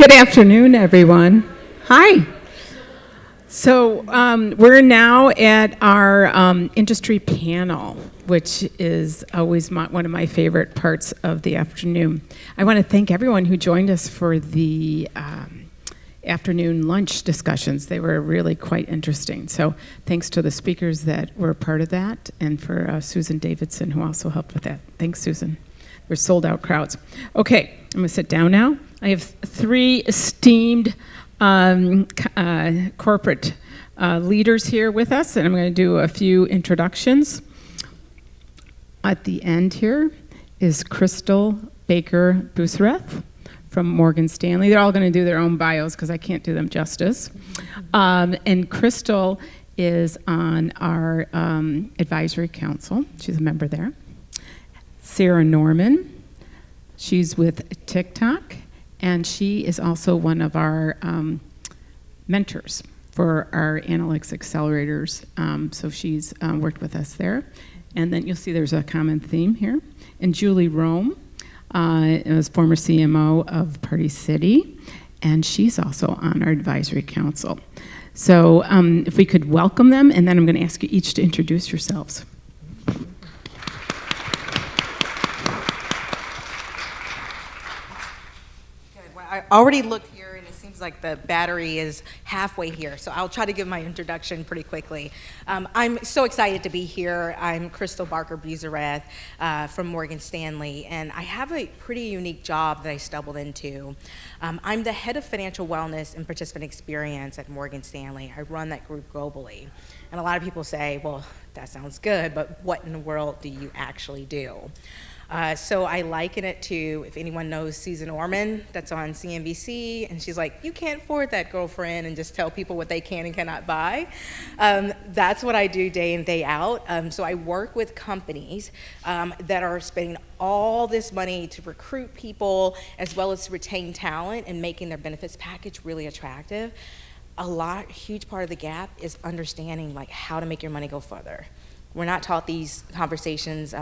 Good afternoon, everyone. Hi. So we're now at our industry panel, which is always one of my favorite parts of the afternoon. I want to thank everyone who joined us for the afternoon lunch discussions. They were really quite interesting. So thanks to the speakers that were part of that, and for Susan Davidson, who also helped with that. Thanks, Susan. We're sold out crowds. Okay, I'm going to sit down now. I have three esteemed corporate leaders here with us, and I'm going to do a few introductions. At the end here is Crystal Baker-Busareth from Morgan Stanley. They're all going to do their own bios because I can't do them justice. And Crystal is on our advisory council. She's a member there. Sarah Norman, she's with TikTok, and she is also one of our mentors for our analytics accelerators. So she's worked with us there. And then you'll see there's a common theme here. And Julie Rome is former CMO of Party City, and she's also on our advisory council. So if we could welcome them, and then I'm going to ask you each to introduce yourselves. I already looked here, and it seems like the battery is halfway here, so I'll try to give my introduction pretty quickly. I'm so excited to be here. I'm Crystal Baker-Busareth from Morgan Stanley, and I have a pretty unique job that I stumbled into. I'm the head of financial wellness and participant experience at Morgan Stanley. I run that group globally. And a lot of people say, well, that sounds good, but what in the world do you actually do? So I liken it to, if anyone knows Susan Orman, that's on CNBC, and she's like, you can't afford that, girlfriend, and just tell people what they can and cannot buy. That's what I do day in, day out. So I work with companies that are spending all this money to recruit people as well as to retain talent and making their benefits package really attractive. Huge part of the gap is understanding like how to make your money go further. We're not taught these conversations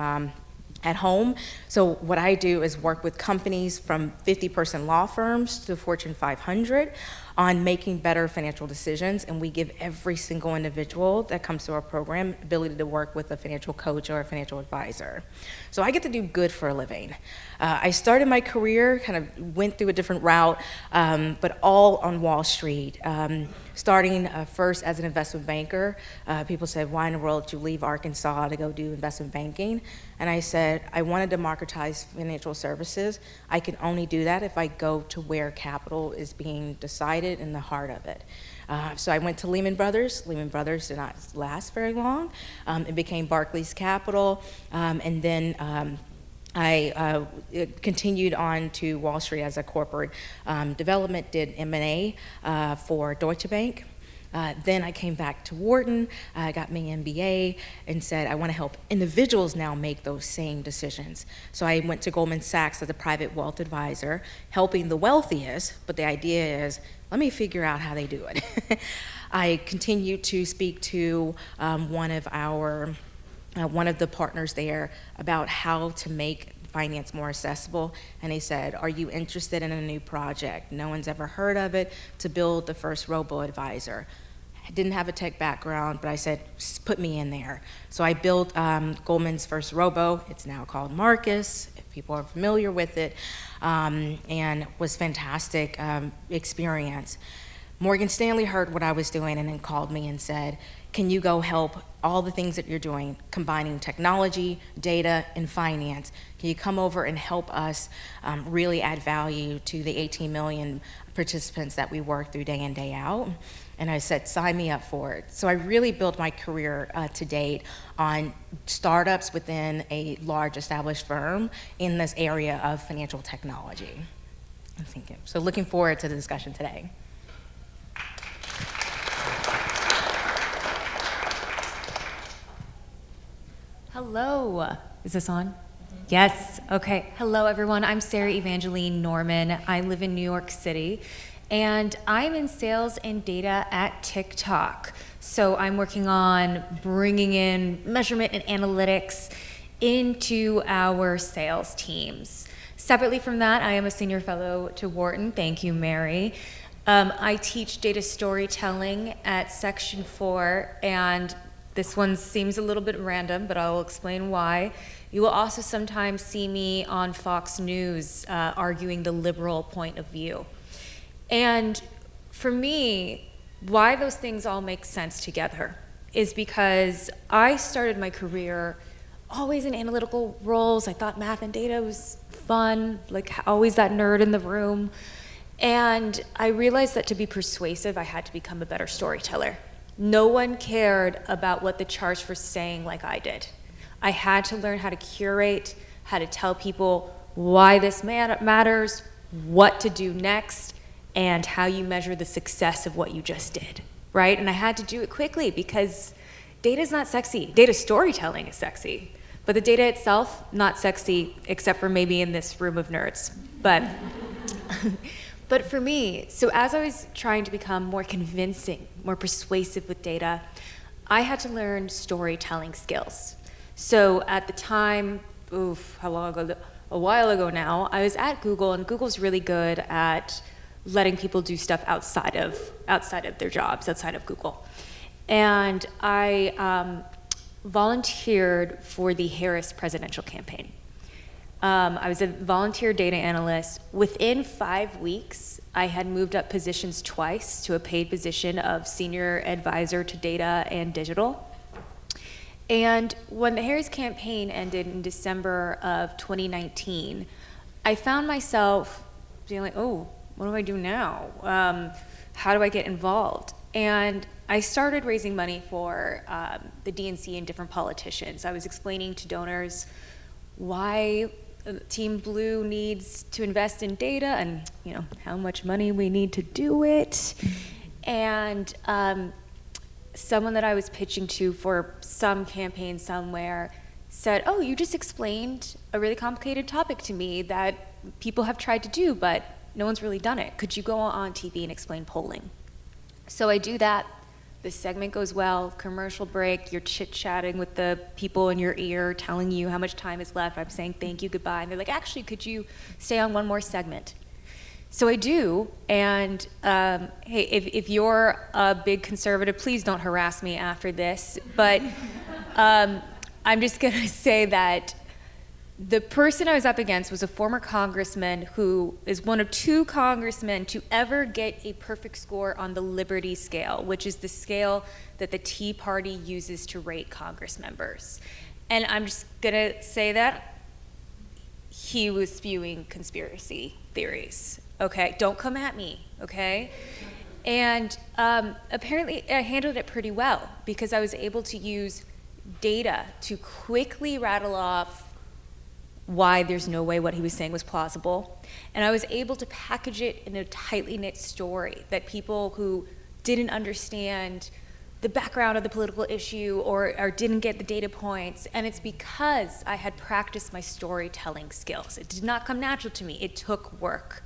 at home. So what I do is work with companies from 50-person law firms to Fortune 500 on making better financial decisions, and we give every single individual that comes to our program ability to work with a financial coach or a financial advisor. So I get to do good for a living. I started my career, kind of went through a different route, but all on Wall Street. Starting first as an investment banker. People said, why in the world did you leave Arkansas to go do investment banking? And I said, I want to democratize financial services. I can only do that if I go to where capital is being decided in the heart of it. So I went to Lehman Brothers. Lehman Brothers did not last very long. It became Barclays Capital, and then I continued on to Wall Street as a corporate development, did M&A for Deutsche Bank. Then I came back to Wharton, got my MBA, and said I want to help individuals now make those same decisions. So I went to Goldman Sachs as a private wealth advisor, helping the wealthiest, but the idea is, let me figure out how they do it. I continued to speak to one of the partners there about how to make finance more accessible, and they said, are you interested in a new project? No one's ever heard of it, to build the first robo-advisor. I didn't have a tech background, but I said, put me in there. So I built Goldman's first robo. It's now called Marcus, if people are familiar with it, and was fantastic experience. Morgan Stanley heard what I was doing and then called me and said, can you go help all the things that you're doing, combining technology, data, and finance? Can you come over and help us really add value to the 18 million participants that we work through day in, day out? And I said, sign me up for it. So I really built my career to date on startups within a large established firm in this area of financial technology. So looking forward to the discussion today. Hello, is this on? Yes, okay. Hello everyone, I'm Sarah Evangeline Norman. I live in New York City, and I'm in sales and data at TikTok. So I'm working on bringing in measurement and analytics into our sales teams. Separately from that, I am a senior fellow to Wharton. Thank you, Mary. I teach data storytelling at Section 4, and this one seems a little bit random, but I will explain why. You will also sometimes see me on Fox News arguing the liberal point of view. And for me, why those things all make sense together is because I started my career always in analytical roles. I thought math and data was fun, like always that nerd in the room. And I realized that to be persuasive, I had to become a better storyteller. No one cared about what the charts were saying like I did. I had to learn how to curate, how to tell people why this matters, what to do next, and how you measure the success of what you just did, right? And I had to do it quickly because data is not sexy. Data storytelling is sexy, but the data itself, not sexy, except for maybe in this room of nerds. But for me, so as I was trying to become more convincing, more persuasive with data, I had to learn storytelling skills. So at the time, how long ago? A while ago now, I was at Google, and Google's really good at letting people do stuff outside of their jobs, outside of Google. And I volunteered for the Harris presidential campaign. I was a volunteer data analyst. Within 5 weeks, I had moved up positions twice to a paid position of senior advisor to data and digital. And when the Harris campaign ended in December of 2019, I found myself being like, oh, what do I do now? How do I get involved? And I started raising money for the DNC and different politicians. I was explaining to donors why Team Blue needs to invest in data and how much money we need to do it. And someone that I was pitching to for some campaign somewhere said, oh, you just explained a really complicated topic to me that people have tried to do, but no one's really done it. Could you go on TV and explain polling? So I do that. The segment goes well, commercial break, you're chit-chatting with the people in your ear, telling you how much time is left. I'm saying thank you, goodbye. And they're like, actually, could you stay on one more segment? So I do, and hey, if you're a big conservative, please don't harass me after this. But I'm just gonna say that the person I was up against was a former congressman who is one of 2 congressmen to ever get a perfect score on the Liberty scale, which is the scale that the Tea Party uses to rate Congress members. And I'm just gonna say that he was spewing conspiracy theories. Okay, don't come at me, okay? And apparently I handled it pretty well because I was able to use data to quickly rattle off why there's no way what he was saying was plausible. And I was able to package it in a tightly knit story that people who didn't understand the background of the political issue or didn't get the data points. And it's because I had practiced my storytelling skills. It did not come natural to me. It took work.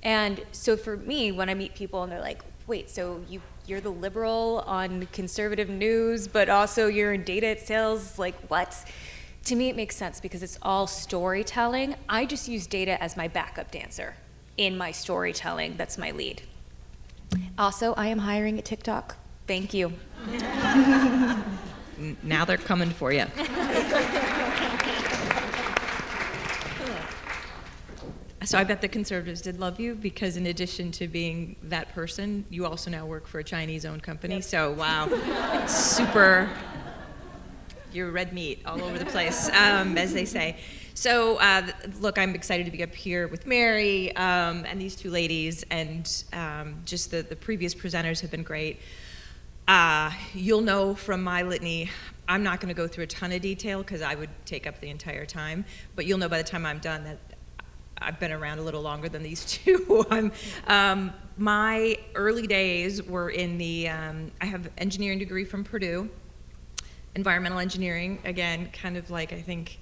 And so for me, when I meet people and they're like, wait, so you're the liberal on conservative news, but also you're in data at sales, like what? To me, it makes sense because it's all storytelling. I just use data as my backup dancer in my storytelling. That's my lead. Also, I am hiring at TikTok. Thank you. Now they're coming for you. So I bet the conservatives did love you because in addition to being that person, you also now work for a Chinese-owned company. Yep. So wow, super. You're red meat all over the place, as they say. So, look, I'm excited to be up here with Mary and these 2 ladies, and just the previous presenters have been great. You'll know from my litany, I'm not going to go through a ton of detail because I would take up the entire time, but you'll know by the time I'm done that I've been around a little longer than these 2. My early days were in the, I have an engineering degree from Purdue. Environmental engineering, again, kind of like I think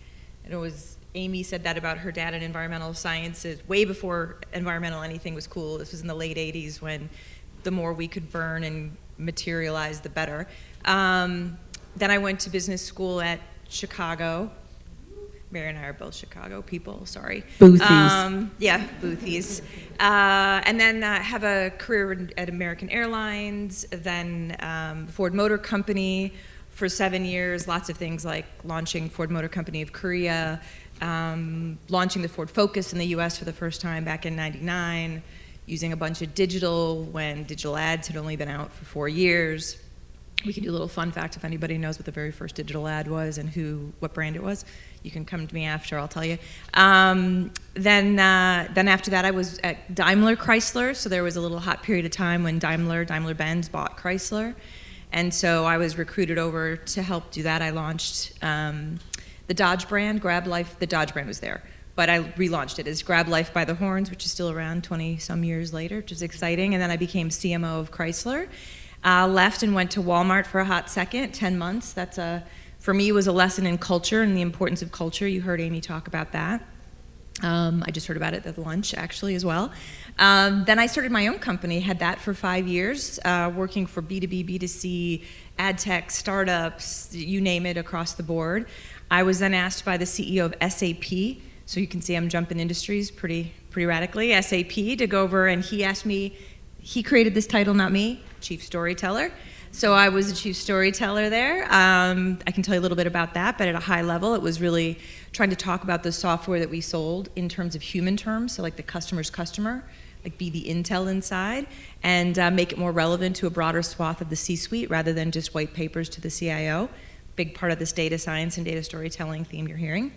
it was Amy said that about her dad in environmental sciences, way before environmental anything was cool. This was in the late 80s when the more we could burn and materialize, the better. Then I went to business school at Chicago. Mary and I are both Chicago people, sorry. Boothies. Yeah, boothies. And then have a career at American Airlines, then Ford Motor Company for 7 years, lots of things like launching Ford Motor Company of Korea, launching the Ford Focus in the US for the first time back in '99, using a bunch of digital when digital ads had only been out for 4 years. We can do a little fun fact if anybody knows what the very first digital ad was and what brand it was. You can come to me after, I'll tell you. Then after that, I was at Daimler Chrysler, so there was a little hot period of time when Daimler-Benz bought Chrysler. And so I was recruited over to help do that. I launched the Dodge brand, Grab Life. The Dodge brand was there, but I relaunched it as Grab Life by the Horns, which is still around 20-some years later, which is exciting. And then I became CMO of Chrysler. Left and went to Walmart for a hot second, 10 months. For me, was a lesson in culture and the importance of culture. You heard Amy talk about that. I just heard about it at lunch, actually, as well. Then I started my own company, had that for 5 years, working for B2B, B2C, ad tech, startups, you name it, across the board. I was then asked by the CEO of SAP, so you can see I'm jumping industries pretty radically, SAP, to go over, and he asked me, he created this title, not me, Chief Storyteller. So I was the chief storyteller there. I can tell you a little bit about that, but at a high level, it was really trying to talk about the software that we sold in terms of human terms, so like the customer's customer, like be the intel inside, and make it more relevant to a broader swath of the C-suite rather than just white papers to the CIO. Big part of this data science and data storytelling theme you're hearing.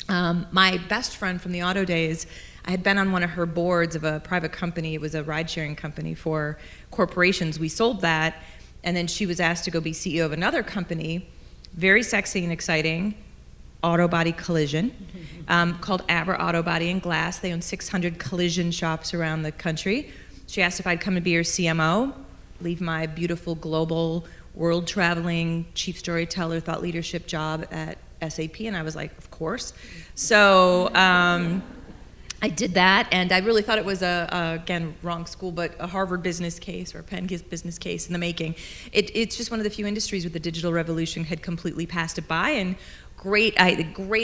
My best friend from the auto days, I had been on one of her boards of a private company. It was a ride-sharing company for corporations. We sold that. And then she was asked to go be CEO of another company, very sexy and exciting, auto body collision, called Aber Auto Body and Glass. They own 600 collision shops around the country. She asked if I'd come and be her CMO, leave my beautiful global world traveling chief storyteller thought leadership job at SAP, and I was like, of course. So I did that, and I really thought it was again, wrong school, but a Harvard business case or a Penn business case in the making. It's just one of the few industries where the digital revolution had completely passed it by, and great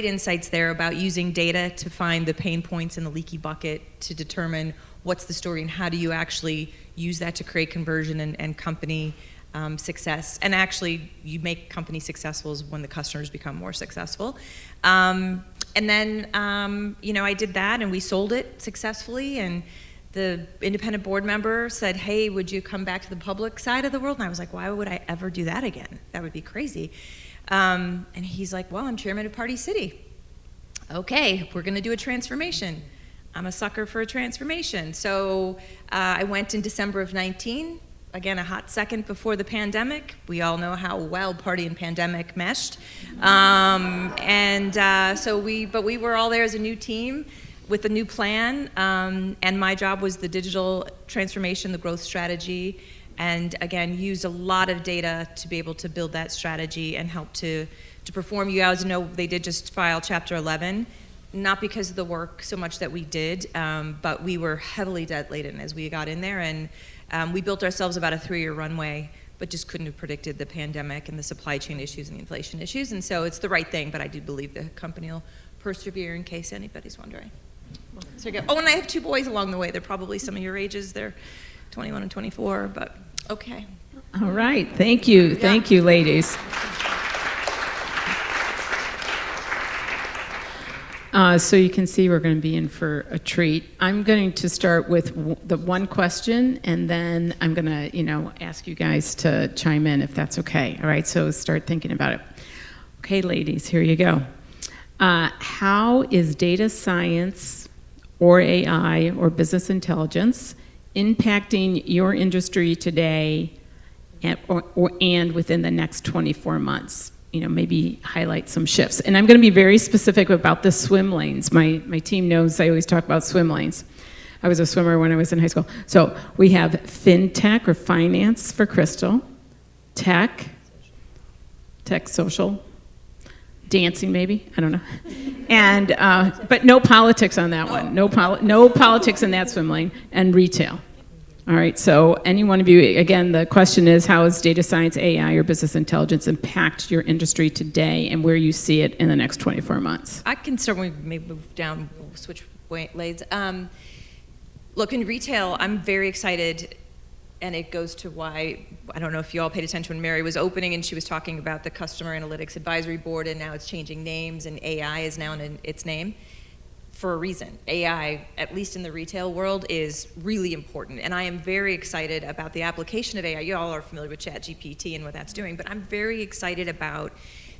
insights there about using data to find the pain points in the leaky bucket to determine what's the story and how do you actually use that to create conversion and company success. And actually, you make companies successful when the customers become more successful. And then, I did that, and we sold it successfully, and the independent board member said, hey, would you come back to the public side of the world? And I was like, why would I ever do that again? That would be crazy. And he's like, well, I'm chairman of Party City. Okay, we're gonna do a transformation. I'm a sucker for a transformation. So I went in December of 19, again, a hot second before the pandemic. We all know how well party and pandemic meshed. But we were all there as a new team with a new plan. And my job was the digital transformation, the growth strategy, and again, use a lot of data to be able to build that strategy and help to perform. You guys know they did just file Chapter 11, not because of the work so much that we did, but we were heavily debt laden as we got in there, and we built ourselves about a 3-year runway, but just couldn't have predicted the pandemic and the supply chain issues and the inflation issues. And so it's the right thing, but I do believe the company will persevere in case anybody's wondering. So oh, and I have 2 boys along the way. They're probably some of your ages. They're 21 and 24, but okay. All right, thank you. Thank you, ladies. So you can see we're going to be in for a treat. I'm going to start with the one question, and then I'm going to, ask you guys to chime in if that's okay. All right, so start thinking about it. Okay, ladies, here you go. How is data science or AI or business intelligence impacting your industry today and within the next 24 months? Maybe highlight some shifts. And I'm going to be very specific about the swim lanes. My team knows I always talk about swim lanes. I was a swimmer when I was in high school. So we have fintech or finance for Crystal, tech, social, dancing maybe, I don't know. And, but no politics on that one. No politics in that swim lane, and retail. All right, so any one of you, again, the question is, how has data science, AI, or business intelligence impact your industry today and where you see it in the next 24 months? I can certainly maybe move down, we'll switch lanes. Look, in retail, I'm very excited, and it goes to why, I don't know if you all paid attention when Mary was opening and she was talking about the Customer Analytics Advisory Board, and now it's changing names, and AI is now in its name. For a reason. AI, at least in the retail world, is really important. And I am very excited about the application of AI. You all are familiar with ChatGPT and what that's doing, but I'm very excited about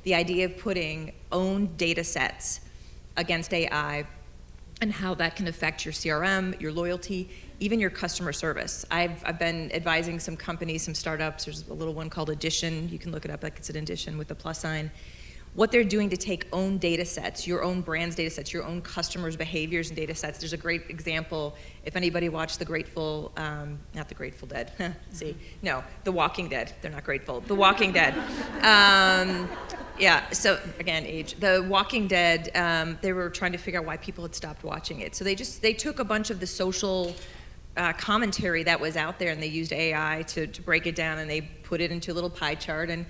the idea of putting own data sets against AI and how that can affect your CRM, your loyalty, even your customer service. I've been advising some companies, some startups. There's a little one called Addition. You can look it up, like it's an Addition with the plus sign. What they're doing to take own data sets, your own brand's data sets, your own customers' behaviors and data sets. There's a great example, if anybody watched not the Grateful Dead, no, The Walking Dead, they're not grateful, The Walking Dead. Yeah, so again, age. The Walking Dead, they were trying to figure out why people had stopped watching it. So they took a bunch of the social commentary that was out there and they used AI to break it down, and they put it into a little pie chart, and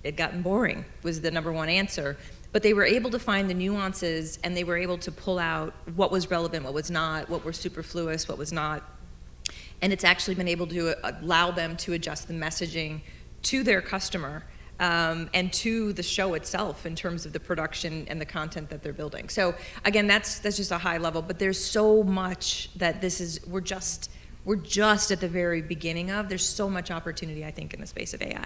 it gotten boring was the number one answer. But they were able to find the nuances, and they were able to pull out what was relevant, what was not, what were superfluous, what was not. And it's actually been able to allow them to adjust the messaging to their customer and to the show itself in terms of the production and the content that they're building. So again, that's just a high level, but there's so much that we're just at the very beginning of. There's so much opportunity, I think, in the space of AI.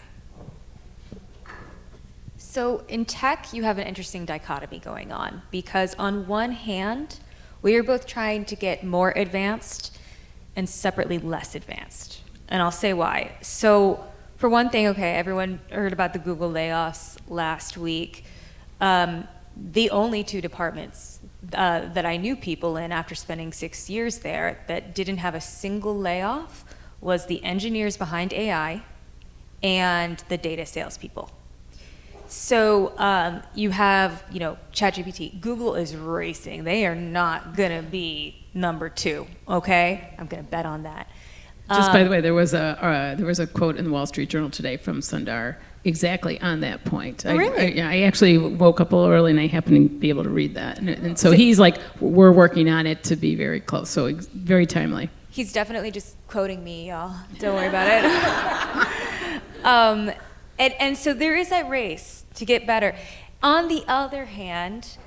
So in tech, you have an interesting dichotomy going on, because on one hand, we are both trying to get more advanced and separately less advanced. And I'll say why. So for one thing, okay, everyone heard about the Google layoffs last week. The only two departments that I knew people in after spending 6 years there that didn't have a single layoff was the engineers behind AI and the data salespeople. So you have, ChatGPT. Google is racing. They are not gonna be number 2. Okay, I'm gonna bet on that. Just by the way, there was a quote in the Wall Street Journal today from Sundar exactly on that point. Really? I actually woke up a little early and I happened to be able to read that. And so he's like, we're working on it to be very close. So very timely. He's definitely just quoting me, y'all. Don't worry about it. And so there is that race to get better. On the other hand,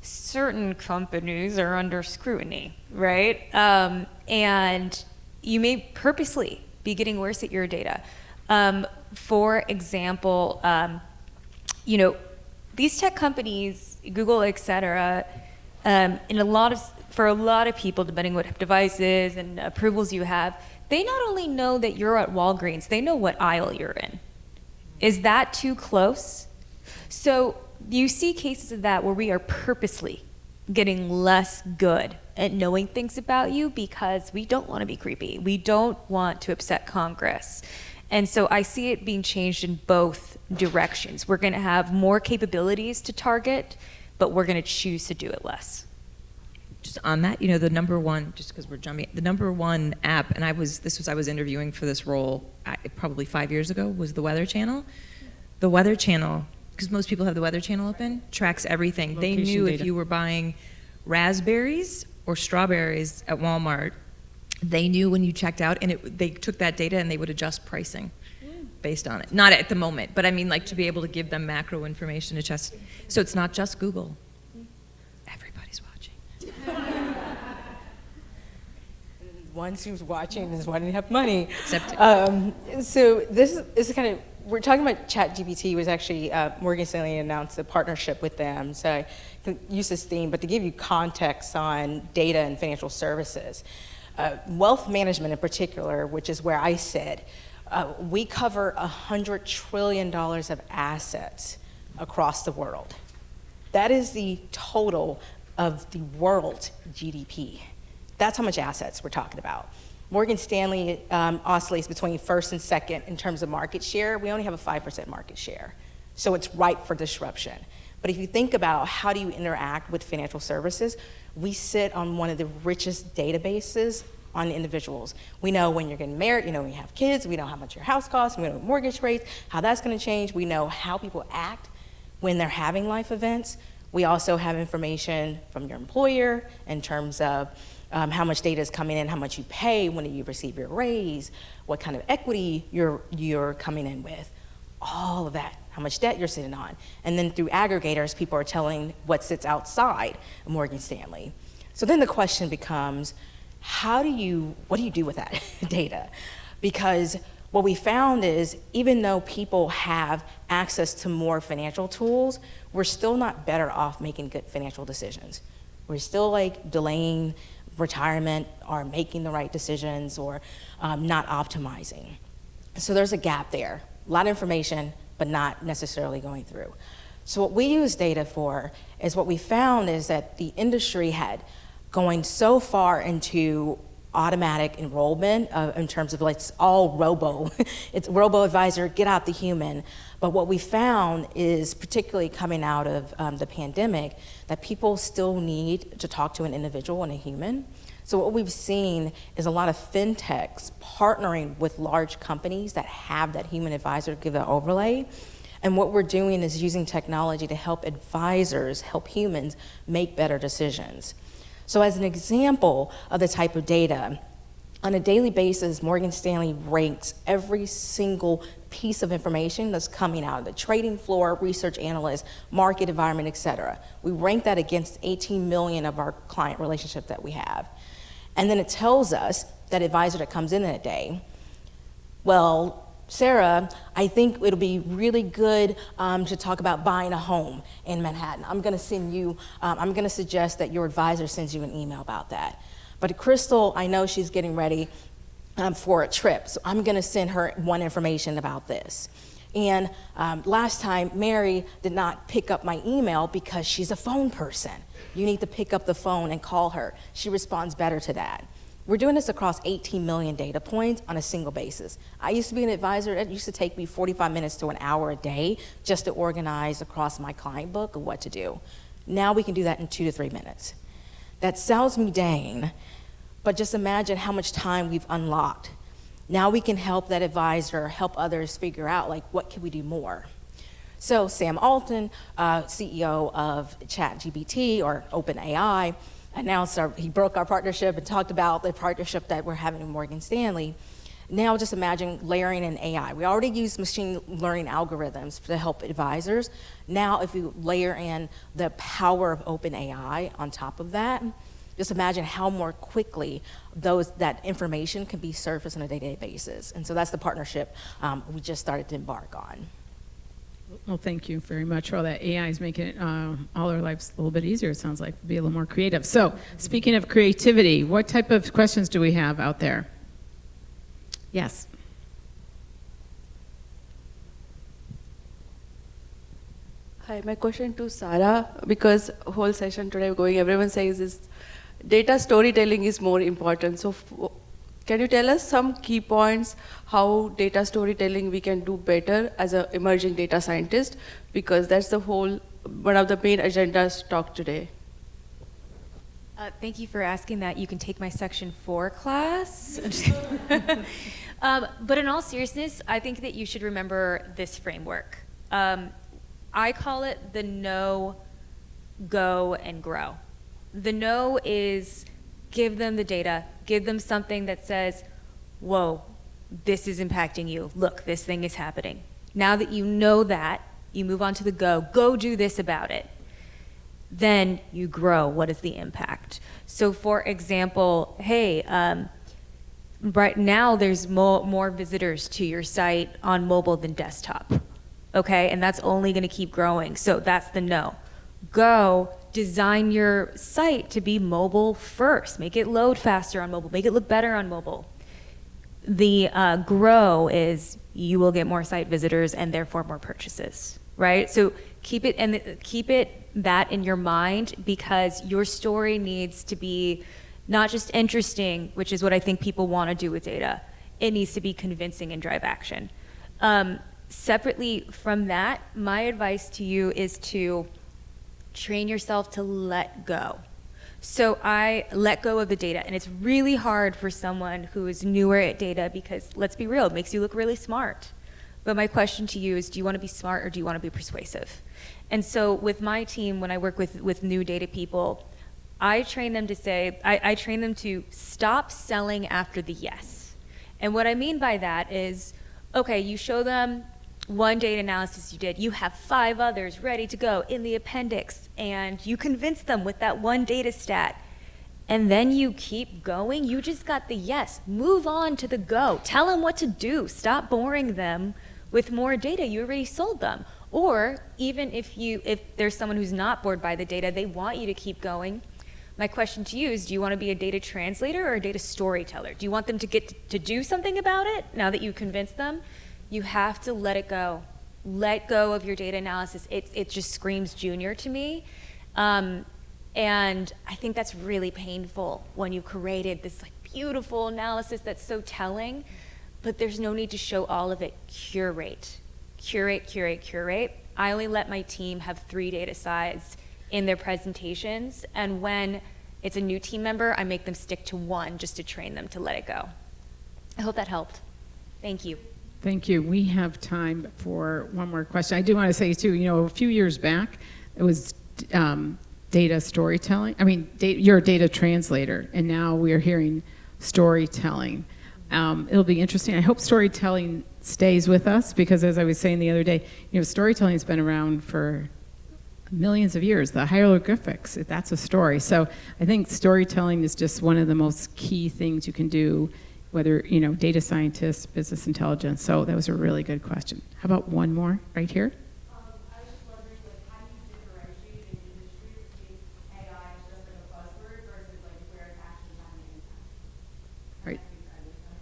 certain companies are under scrutiny, right? And you may purposely be getting worse at your data. For example, these tech companies, Google, et cetera, for a lot of people, depending what devices and approvals you have, they not only know that you're at Walgreens, they know what aisle you're in. Is that too close? So you see cases of that where we are purposely getting less good at knowing things about you because we don't want to be creepy. We don't want to upset Congress. And so I see it being changed in both directions. We're going to have more capabilities to target, but we're going to choose to do it less. Just on that, the number one, just because we're jumping, the number one app, and I was interviewing for this role probably 5 years ago, was the Weather Channel. The Weather Channel, because most people have the Weather Channel open, tracks everything. They knew data. If you were buying raspberries or strawberries at Walmart, they knew when you checked out, and they took that data and they would adjust pricing based on it. Not at the moment, but I mean, like, to be able to give them macro information to just, so it's not just Google. Everybody's watching. One who's watching is one who have money. Except so this is kind of, we're talking about ChatGPT. Was actually Morgan Stanley announced a partnership with them. So I can use this theme, but to give you context on data and financial services, wealth management in particular, which is where I sit, we cover $100 trillion of assets across the world. That is the total of the world GDP. That's how much assets we're talking about. Morgan Stanley oscillates between first and second in terms of market share. We only have a 5% market share. So it's ripe for disruption. But if you think about how do you interact with financial services, we sit on one of the richest databases on individuals. We know when you're getting married, when you have kids, we know how much your house costs, we know mortgage rates, how that's going to change. We know how people act when they're having life events. We also have information from your employer in terms of how much data is coming in, how much you pay, when you receive your raise, what kind of equity you're coming in with, all of that, how much debt you're sitting on. And then through aggregators, people are telling what sits outside of Morgan Stanley. So then the question becomes, what do you do with that data? Because what we found is, even though people have access to more financial tools, we're still not better off making good financial decisions. We're still like delaying retirement or making the right decisions or not optimizing. So there's a gap there. A lot of information, but not necessarily going through. So what we use data for is, what we found is that the industry had going so far into automatic enrollment in terms of like it's all it's robo-advisor, get out the human. But what we found is, particularly coming out of the pandemic, that people still need to talk to an individual and a human. So what we've seen is a lot of fintechs partnering with large companies that have that human advisor give an overlay. And what we're doing is using technology to help advisors, help humans make better decisions. So as an example of the type of data, on a daily basis, Morgan Stanley ranks every single piece of information that's coming out of the trading floor, research analysts, market environment, et cetera. We rank that against 18 million of our client relationship that we have. And then it tells us, that advisor that comes in that day, well, Sarah, I think it'll be really good to talk about buying a home in Manhattan. I'm going to suggest that your advisor sends you an email about that. But Crystal, I know she's getting ready for a trip, so I'm going to send her one information about this. And last time, Mary did not pick up my email because she's a phone person. You need to pick up the phone and call her. She responds better to that. We're doing this across 18 million data points on a single basis. I used to be an advisor. It used to take me 45 minutes to an hour a day just to organize across my client book of what to do. Now we can do that in 2 to 3 minutes. That sounds mundane, but just imagine how much time we've unlocked. Now we can help that advisor, help others figure out, like, what can we do more? So Sam Altman, CEO of ChatGPT or OpenAI, announced he broke our partnership and talked about the partnership that we're having with Morgan Stanley. Now just imagine layering in AI. We already use machine learning algorithms to help advisors. Now if we layer in the power of OpenAI on top of that, just imagine how more quickly that information can be surfaced on a day-to-day basis. And so that's the partnership we just started to embark on. Well, thank you very much for all that. AI is making it, all our lives a little bit easier, it sounds like, to be a little more creative. So, speaking of creativity, what type of questions do we have out there? Yes. Hi, my question to Sarah, because whole session today going, everyone says is data storytelling is more important. So can you tell us some key points how data storytelling we can do better as an emerging data scientist? Because that's one of the main agendas talk today. Thank you for asking that. You can take my Section 4 class. But in all seriousness, I think that you should remember this framework. I call it the know, go, and grow. The know is give them the data, give them something that says, whoa, this is impacting you. Look, this thing is happening. Now that you know that, you move on to the go. Go do this about it. Then you grow. What is the impact? So for example, hey, right now there's more visitors to your site on mobile than desktop. Okay, and that's only going to keep growing. So that's the no. Go, design your site to be mobile first. Make it load faster on mobile. Make it look better on mobile. The grow is you will get more site visitors and therefore more purchases, right? So keep it that in your mind, because your story needs to be not just interesting, which is what I think people want to do with data. It needs to be convincing and drive action. Separately from that, my advice to you is to train yourself to let go. So I let go of the data, and it's really hard for someone who is newer at data because, let's be real, it makes you look really smart. But my question to you is, do you want to be smart or do you want to be persuasive? And so with my team, when I work with new data people, I train them to say, I train them to stop selling after the yes. And what I mean by that is, okay, you show them one data analysis you did, you have 5 others ready to go in the appendix, and you convince them with that one data stat, and then you keep going. You just got the yes. Move on to the go. Tell them what to do. Stop boring them with more data. You already sold them. Or even if there's someone who's not bored by the data, they want you to keep going. My question to you is, do you want to be a data translator or a data storyteller? Do you want them to get to do something about it now that you convinced them? You have to let it go. Let go of your data analysis. It just screams junior to me. And I think that's really painful when you created this like beautiful analysis that's so telling, but there's no need to show all of it. Curate. Curate, curate, curate. I only let my team have 3 data sides in their presentations, and when it's a new team member, I make them stick to 1 just to train them to let it go. I hope that helped. Thank you. Thank you. We have time for one more question. I do want to say, too, a few years back, it was data storytelling. I mean, you're a data translator, and now we are hearing storytelling. It'll be interesting. I hope storytelling stays with us because, as I was saying the other day, storytelling has been around for millions of years. The hieroglyphics, that's a story. So I think storytelling is just one of the most key things you can do, whether, data scientists, business intelligence. So that was a really good question. How about one more right here? I was just wondering, how do you differentiate in industry between AI as just a buzzword versus where it's actually having an impact?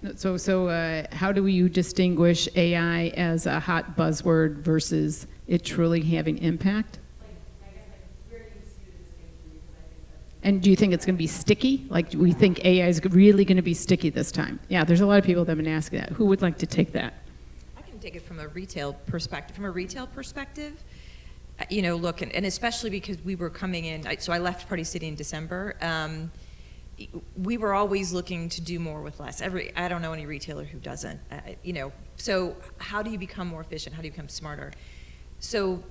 Right. So how do you distinguish AI as a hot buzzword versus it truly having impact? Where do you see the distinction? Because I think that's... And do you think it's going to be sticky? Like, we think AI is really going to be sticky this time? Yeah, there's a lot of people that have been asking that. Who would like to take that? I can take it from a retail perspective. Look, and especially because we were coming in, so I left Party City in December. We were always looking to do more with less. I don't know any retailer who doesn't. So how do you become more efficient? How do you become smarter? So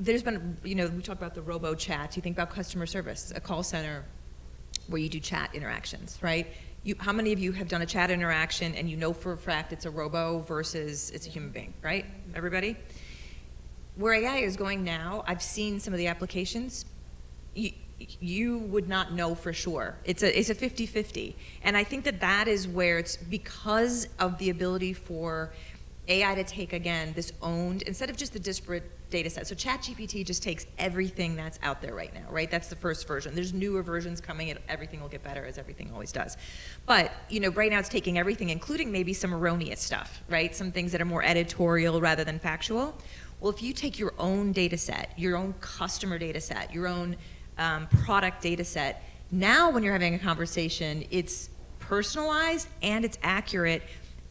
there's been, we talk about the robo chats. You think about customer service, a call center where you do chat interactions, right? How many of you have done a chat interaction and you know for a fact it's a robo versus it's a human being, right? Everybody? Where AI is going now, I've seen some of the applications. You would not know for sure. It's a 50-50. And I think that is where it's because of the ability for AI to take, again, this owned, instead of just the disparate data set. So ChatGPT just takes everything that's out there right now, right? That's the first version. There's newer versions coming, and everything will get better, as everything always does. But, right now it's taking everything, including maybe some erroneous stuff, right? Some things that are more editorial rather than factual. Well, if you take your own data set, your own customer data set, your own product data set, now when you're having a conversation, it's personalized and it's accurate,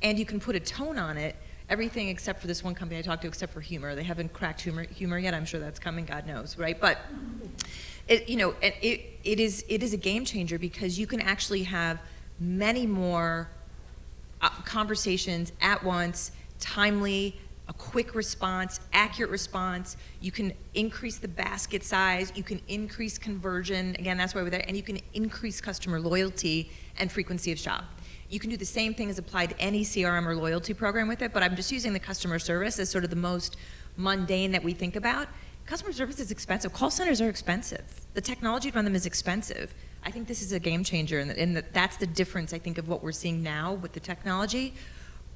and you can put a tone on it. Everything except for this one company I talked to, except for humor. They haven't cracked humor yet. I'm sure that's coming, God knows, right? But it is a game changer because you can actually have many more conversations at once, timely, a quick response, accurate response. You can increase the basket size. You can increase conversion. Again, that's why we're there. And you can increase customer loyalty and frequency of shop. You can do the same thing as applied to any CRM or loyalty program with it, but I'm just using the customer service as sort of the most mundane that we think about. Customer service is expensive. Call centers are expensive. The technology to run them is expensive. I think this is a game changer, and that's the difference, I think, of what we're seeing now with the technology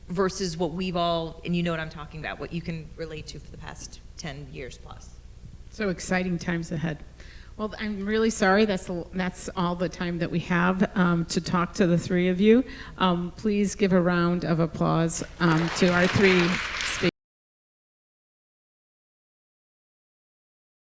versus what we've all, and you know what I'm talking about, what you can relate to for the past 10 years plus. So exciting times ahead. Well, I'm really sorry. That's all the time that we have to talk to the 3 of you. Please give a round of applause to our 3